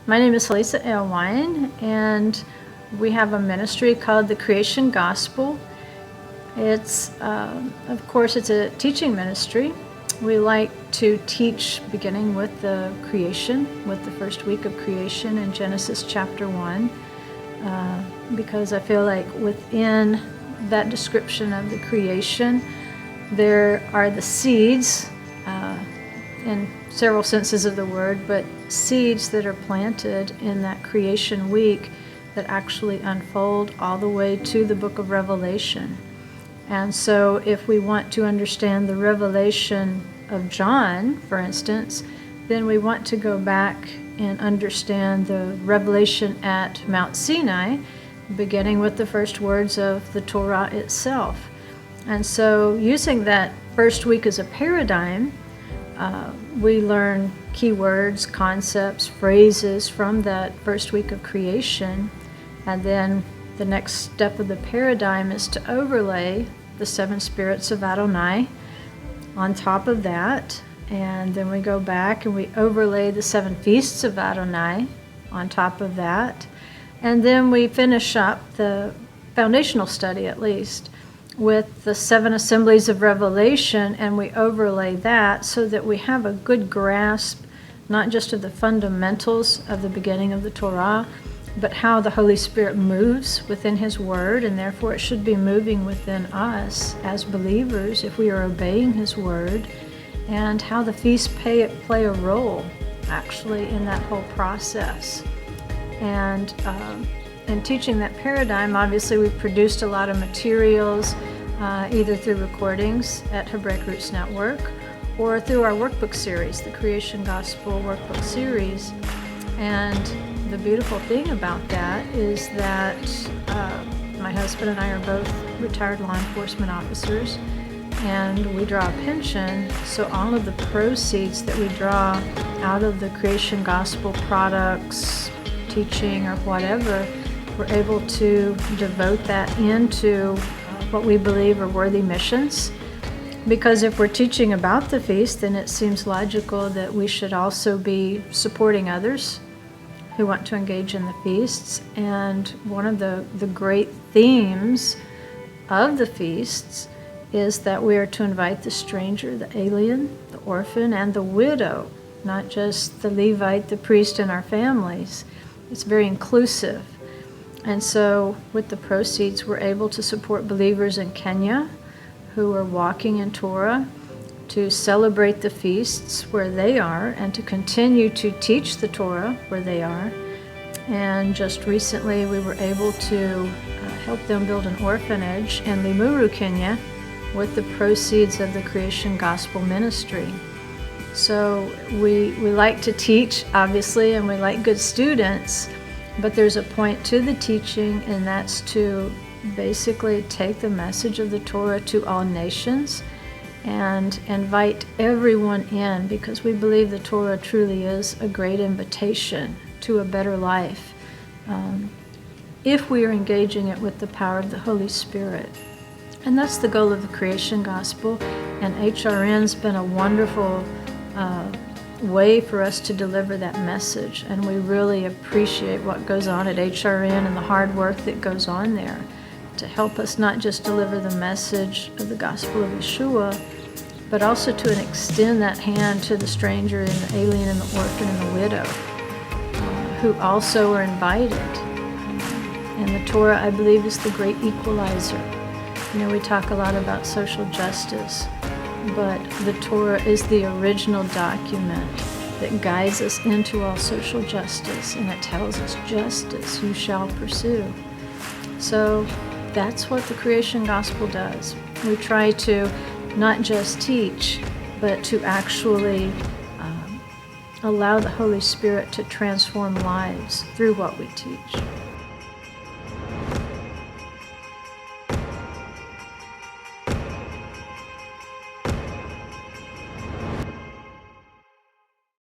My name is Hollisa Alewine, and we have a ministry called the Creation Gospel. It's, of course, it's a teaching ministry. We like to teach beginning with the creation, with the first week of creation in Genesis chapter 1, because I feel like within that description of the creation, there are the seeds, in several senses of the word, but seeds that are planted in that creation week that actually unfold all the way to the book of Revelation. And so if we want to understand the revelation of John, for instance, then we want to go back and understand the revelation at Mount Sinai, beginning with the first words of the Torah itself. And so using that first week as a paradigm, we learn key words, concepts, phrases from that first week of creation. And then the next step of the paradigm is to overlay the seven spirits of Adonai on top of that. And then we go back and we overlay the seven feasts of Adonai on top of that. And then we finish up the foundational study, at least, with the seven assemblies of Revelation, and we overlay that so that we have a good grasp, not just of the fundamentals of the beginning of the Torah, but how the Holy Spirit moves within His Word, and therefore it should be moving within us as believers if we are obeying His Word, and how the feasts play a role, actually, in that whole process. And in teaching that paradigm, obviously we've produced a lot of materials, either through recordings at Hebraic Roots Network or through our workbook series, the Creation Gospel workbook series. And the beautiful thing about that is that my husband and I are both retired law enforcement officers, and we draw a pension, so all of the proceeds that we draw out of the Creation Gospel products, teaching, or whatever, we're able to devote that into what we believe are worthy missions. Because if we're teaching about the feast, then it seems logical that we should also be supporting others who want to engage in the feasts. And one of the great themes of the feasts is that we are to invite the stranger, the alien, the orphan, and the widow, not just the Levite, the priest, and our families. It's very inclusive. And so with the proceeds, we're able to support believers in Kenya who are walking in Torah, to celebrate the feasts where they are, and to continue to teach the Torah where they are. And just recently, we were able to help them build an orphanage in Limuru, Kenya, with the proceeds of the Creation Gospel Ministry. So we like to teach, obviously, and we like good students, but there's a point to the teaching, and that's to basically take the message of the Torah to all nations and invite everyone in, because we believe the Torah truly is a great invitation to a better life if we are engaging it with the power of the Holy Spirit. And that's the goal of the Creation Gospel, and HRN's been a wonderful way for us to deliver that message, and we really appreciate what goes on at HRN and the hard work that goes on there to help us not just deliver the message of the gospel of Yeshua, but also to extend that hand to the stranger and the alien and the orphan and the widow, who also are invited. And the Torah, I believe, is the great equalizer. You know, we talk a lot about social justice, but the Torah is the original document that guides us into all social justice, and it tells us justice you shall pursue. So that's what the Creation Gospel does. We try to not just teach, but to actually allow the Holy Spirit to transform lives through what we teach.